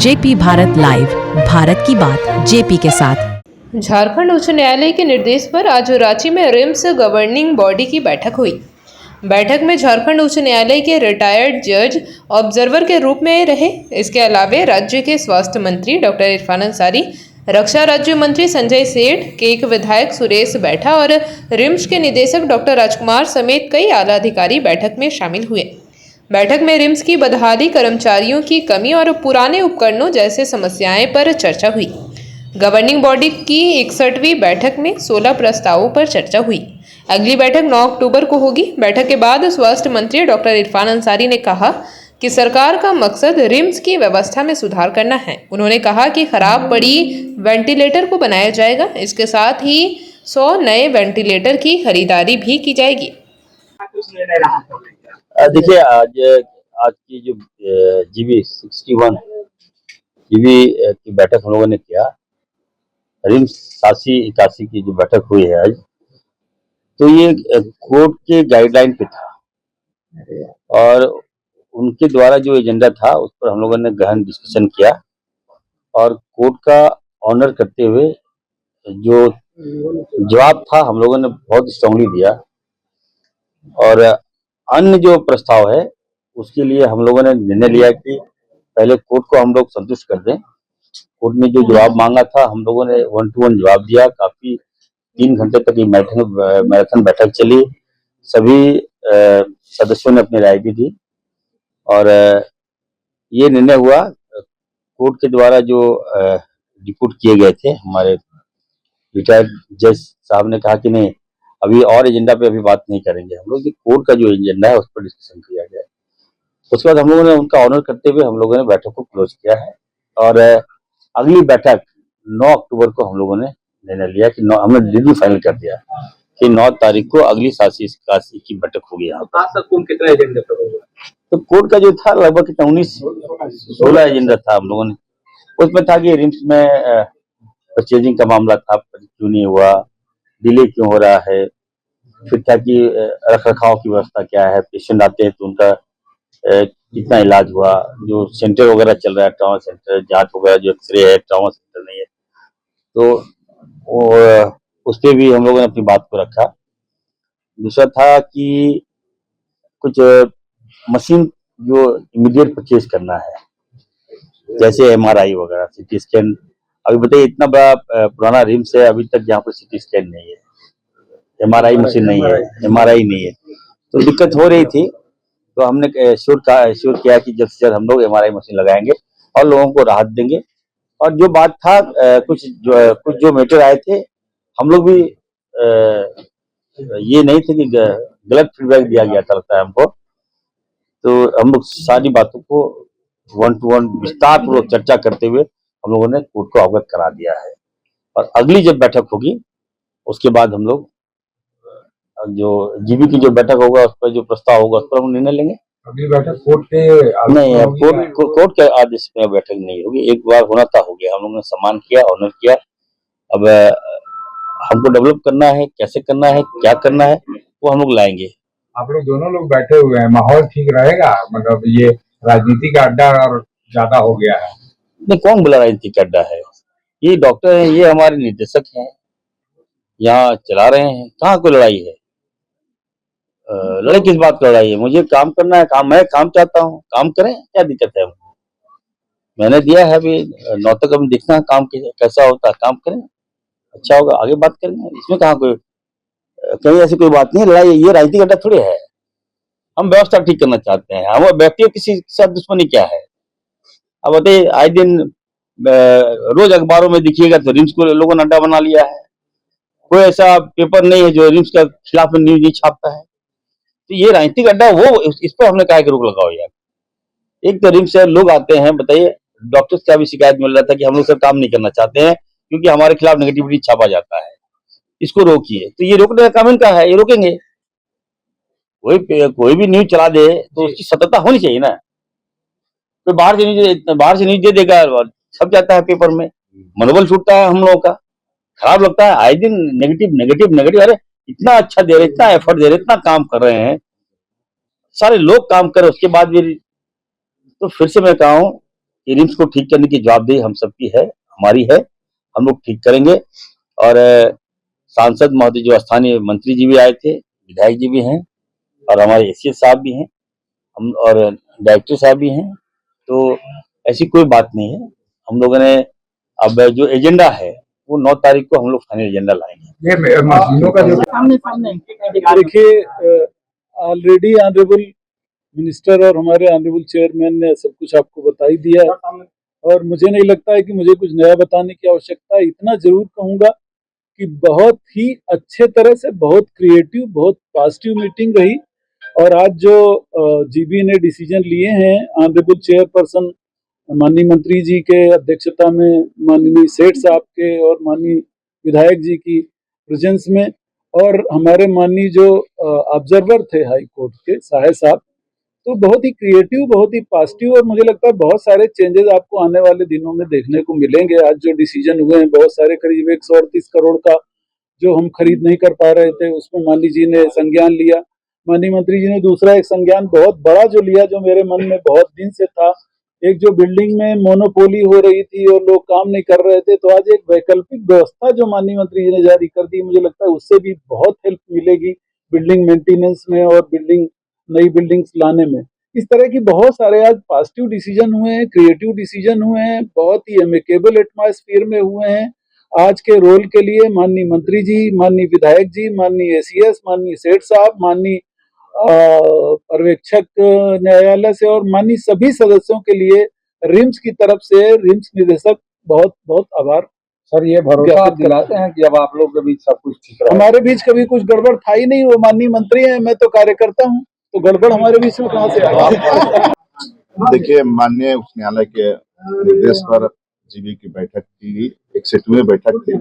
JP Bharat live, Bharat की बात JP के साथ। झारखंड उच्च न्यायालय के निर्देश पर आज रांची में रिम्स गवर्निंग बॉडी की बैठक हुई। बैठक में झारखंड उच्च न्यायालय के रिटायर्ड जज ऑब्जर्वर के रूप में रहे। इसके अलावा राज्य के स्वास्थ्य मंत्री डॉक्टर इरफान अंसारी, रक्षा राज्य मंत्री संजय सेठ, केक विधायक सुरेश बैठा और रिम्स के निदेशक डॉक्टर राजकुमार समेत कई आला अधिकारी बैठक में शामिल हुए। बैठक में रिम्स की बदहाली, कर्मचारियों की कमी और पुराने उपकरणों जैसे समस्याएं पर चर्चा हुई। गवर्निंग बॉडी की 61वीं बैठक में 16 प्रस्तावों पर चर्चा हुई। अगली बैठक 9 अक्टूबर को होगी। बैठक के बाद स्वास्थ्य मंत्री डॉक्टर इरफान अंसारी ने कहा कि सरकार का मकसद रिम्स की व्यवस्था में सुधार करना है। उन्होंने कहा कि खराब पड़ी वेंटिलेटर को बनाया जाएगा। इसके साथ ही 100 नए वेंटिलेटर की खरीदारी भी की जाएगी। देखिए, आज की जो जीबी 61 जीबी की बैठक हम लोगों ने किया, रिम्स 87-81 की जो बैठक हुई है आज, तो ये कोर्ट के गाइडलाइन पे था और उनके द्वारा जो एजेंडा था उस पर हम लोगों ने गहन डिस्कशन किया और कोर्ट का ऑनर करते हुए जो जवाब था हम लोगों ने बहुत स्ट्रांगली दिया। और अन्य जो प्रस्ताव है उसके लिए हम लोगों ने निर्णय लिया कि पहले कोर्ट को हम लोग संतुष्ट कर दें। कोर्ट ने जो जवाब मांगा था हम लोगों ने 1 to 1 जवाब दिया। काफी 3 घंटे तक ये मैराथन बैठक चली। सभी सदस्यों ने अपनी राय भी दी और ये निर्णय हुआ। कोर्ट के द्वारा जो रिपोर्ट किए गए थे, हमारे रिटायर्ड जज साहब ने कहा कि नहीं, अभी और एजेंडा पे अभी बात नहीं करेंगे हम लोग, कोर्ट का जो एजेंडा है उस पर डिस्कशन किया गया। उसके बाद हम लोगों ने उनका ऑनर करते हुए हम लोगों ने बैठक को क्लोज किया है और अगली बैठक 9 अक्टूबर को हम लोगों ने निर्णय लिया कि हमने डेट भी फाइनल कर दिया कि 9 तारीख को अगली 87-81 की बैठक होगी। यहाँ कितना एजेंडा तो कोर्ट का जो था लगभग 19-16 एजेंडा था हम लोगों ने। उसमें था कि रिम्स में परचेजिंग का मामला था, क्यों नहीं हुआ, डिले क्यों हो रहा है, फिर था कि रख रखाव की व्यवस्था क्या है, पेशेंट आते हैं तो उनका कितना इलाज हुआ, जो सेंटर वगैरह चल रहा है, ट्रॉमा सेंटर, जांच वगैरह जो एक्सरे है, ट्रॉमा सेंटर नहीं है, तो उस पर भी हम लोगों ने अपनी बात को रखा। दूसरा था कि कुछ मशीन जो इमीडिएट परचेज करना है, जैसे एमआरआई वगैरह, सीटी स्कैन। अभी बताइए, इतना बड़ा पुराना रिम्स है, अभी तक यहाँ पर सीटी स्कैन नहीं है, एमआरआई मशीन नहीं है, एमआरआई नहीं है, तो दिक्कत हो रही थी। तो हमने श्योर किया कि जल्द से जल्द हम लोग एमआरआई मशीन लगाएंगे और लोगों को राहत देंगे। और जो बात था, कुछ जो मैटर आए थे, हम लोग भी ये नहीं थे कि गलत फीडबैक दिया गया था, लगता है हमको। तो हम लोग सारी बातों को 1 to 1 विस्तार पूर्वक चर्चा करते हुए हम लोगों ने कोर्ट को अवगत करा दिया है। और अगली जब बैठक होगी उसके बाद हम लोग जो जीबी की जो बैठक होगा उस पर जो प्रस्ताव होगा उस पर हम निर्णय लेंगे। अगली बैठक कोर्ट के नहीं, कोर्ट के आदेश में बैठक नहीं होगी। एक बार होना था, हो गया। हम लोगों ने सम्मान किया, ऑनर किया। अब हमको डेवलप करना है, कैसे करना है, क्या करना है, वो हम लोग लाएंगे। आप लोग दोनों लोग बैठे हुए हैं, माहौल ठीक रहेगा? मतलब ये राजनीति का अड्डा और ज्यादा हो गया है? नहीं, कौन बोला राजनीति का अड्डा है? ये डॉक्टर हैं, ये हमारे निर्देशक हैं, यहाँ चला रहे हैं। कहाँ कोई लड़ाई है? लड़ाई किस बात का लड़ाई है? मुझे काम करना है, मैं काम चाहता हूँ, काम करें, क्या दिक्कत है हमको? मैंने दिया है, अभी 9 तक हम देखना है काम कैसा होता है, काम करें, अच्छा होगा, आगे बात करेंगे। इसमें कहाँ कोई कहीं ऐसी कोई बात नहीं है। लड़ाई, ये राजनीतिक अड्डा थोड़ी है। हम व्यवस्था ठीक करना चाहते हैं। हम व्यक्तियों किसी के साथ दुश्मनी क्या है? अब बताइए, आए दिन रोज अखबारों में दिखिएगा तो रिम्स को लोगों ने अड्डा बना लिया है। कोई ऐसा पेपर नहीं है जो रिम्स के खिलाफ में न्यूज नहीं छापता है। तो ये राजनीतिक अड्डा, वो इस पर हमने कहा कि रोक लगाओ यार। एक तो रिम्स से लोग आते हैं, बताइए, डॉक्टर्स का भी शिकायत मिल रहा था कि हम लोग सर काम नहीं करना चाहते हैं क्योंकि हमारे खिलाफ नेगेटिविटी छापा जाता है, इसको रोकिए। तो ये रोकने का काम इनका है, ये रोकेंगे। कोई भी न्यूज चला दे तो उसकी सत्यता होनी चाहिए ना। कोई बाहर से न्यूज दे देगा, छप जाता है पेपर में, मनोबल छूटता है हम लोगों का, खराब लगता है। आए दिन नेगेटिव नेगेटिव नेगेटिव। अरे इतना अच्छा दे रहे, इतना एफर्ट दे रहे, इतना काम कर रहे हैं, सारे लोग काम कर रहे, उसके बाद भी। तो फिर से मैं कहा हूं कि रिम्स को ठीक करने की जवाबदेही हम सबकी है, हमारी है, हम लोग ठीक करेंगे। और सांसद महोदय जो स्थानीय मंत्री जी भी आए थे, विधायक जी भी हैं और हमारे एसीएस साहब भी हैं, हम और डायरेक्टर साहब भी हैं, तो ऐसी कोई बात नहीं है। हम लोगों ने अब जो एजेंडा है वो 9 तारीख को हम लोग फाइनल एजेंडा लाएंगे। ये मशीनों का जो देखिए, ऑलरेडी ऑनरेबल मिनिस्टर और हमारे ऑनरेबल चेयरमैन ने सब कुछ आपको बता ही दिया है और मुझे नहीं लगता है कि मुझे कुछ नया बताने की आवश्यकता है। इतना जरूर कहूंगा कि बहुत ही अच्छे तरह से, बहुत क्रिएटिव, बहुत पॉजिटिव मीटिंग रही। और आज जो जीबी ने डिसीजन लिए हैं ऑनरेबल चेयरपर्सन माननीय मंत्री जी के अध्यक्षता में, माननीय सेठ साहब के और माननीय विधायक जी की प्रेजेंस में, और हमारे माननीय जो ऑब्जर्वर थे हाई कोर्ट के सहाय साहब, तो बहुत ही क्रिएटिव, बहुत ही पॉजिटिव और मुझे लगता है बहुत सारे चेंजेस आपको आने वाले दिनों में देखने को मिलेंगे। आज जो डिसीजन हुए हैं, बहुत सारे करीब 138 करोड़ का जो हम खरीद नहीं कर पा रहे थे, उसमें माननीय जी ने संज्ञान लिया। माननीय मंत्री जी ने दूसरा एक संज्ञान बहुत बड़ा जो लिया, जो मेरे मन में बहुत दिन से था। एक जो बिल्डिंग में मोनोपोली हो रही थी और लोग काम नहीं कर रहे थे, तो आज एक वैकल्पिक व्यवस्था जो माननीय मंत्री जी ने जारी कर दी, मुझे लगता है उससे भी बहुत हेल्प मिलेगी बिल्डिंग मेंटेनेंस में और नई बिल्डिंग्स लाने में। इस तरह की बहुत सारे आज पॉजिटिव डिसीजन हुए हैं, क्रिएटिव डिसीजन हुए हैं, बहुत ही एमिकेबल एटमॉस्फेयर में हुए हैं। आज के रोल के लिए माननीय मंत्री जी, माननीय विधायक जी, माननीय एसीएस, माननीय सेठ साहब, माननीय पर्यवेक्षक न्यायालय से और माननीय सभी सदस्यों के लिए रिम्स की तरफ से रिम्स निदेशक बहुत बहुत आभार। सर, ये भरोसा आप दिलाते हैं कि अब आप लोग के बीच सब कुछ ठीक है? हमारे बीच कभी कुछ गड़बड़ था ही नहीं। वो माननीय मंत्री हैं, मैं तो कार्यकर्ता हूँ, तो गड़बड़ हमारे बीच में कहाँ से आएगा? देखिए, माननीय उच्च न्यायालय के निर्देश पर जीबी की बैठक की 61वीं बैठक थी।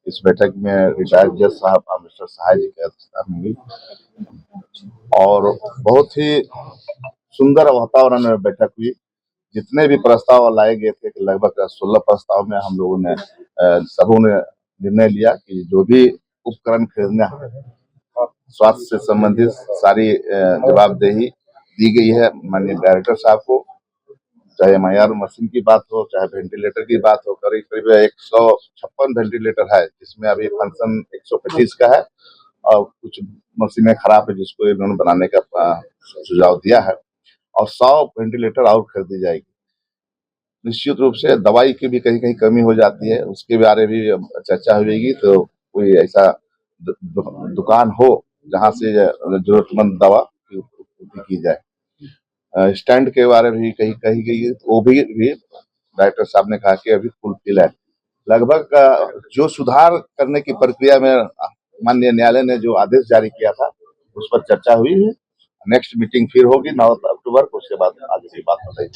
इस बैठक में रिटायर्ड जज साहब मिस्टर सहाय जी की अध्यक्षता में हुई और बहुत ही सुंदर वातावरण में बैठक हुई। जितने भी प्रस्ताव लाए गए थे, लगभग 16 प्रस्ताव में हम लोगों ने सबों ने निर्णय लिया कि जो भी उपकरण खरीदना है, स्वास्थ्य से संबंधित सारी जवाबदेही दी गई है माननीय डायरेक्टर साहब को। चाहे MIR मशीन की बात हो, चाहे वेंटिलेटर की बात हो, करीब 156 वेंटिलेटर है, जिसमें अभी फंक्शन 125 का है और कुछ मशीनें खराब है जिसको इन्होंने बनाने का सुझाव दिया है और 100 वेंटिलेटर और खरीदी जाएगी। निश्चित रूप से दवाई की भी कहीं कहीं कमी हो जाती है, उसके बारे में भी चर्चा होगी। तो कोई ऐसा दुकान हो जहां से जरूरतमंद दवा की उपलब्धि की जाए। स्टैंड के बारे में भी कही गई है, वो भी डायरेक्टर साहब ने कहा कि अभी फुलफिल है। लगभग जो सुधार करने की प्रक्रिया में माननीय न्यायालय ने जो आदेश जारी किया था उस पर चर्चा हुई है। नेक्स्ट मीटिंग फिर होगी 9 अक्टूबर को, उसके बाद आगे की बात बताइए।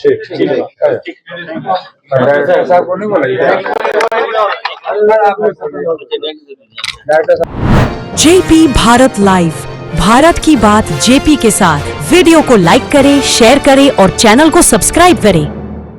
जेपी भारत लाइव, भारत की बात जेपी के साथ। वीडियो को लाइक करें, शेयर करें और चैनल को सब्सक्राइब करें।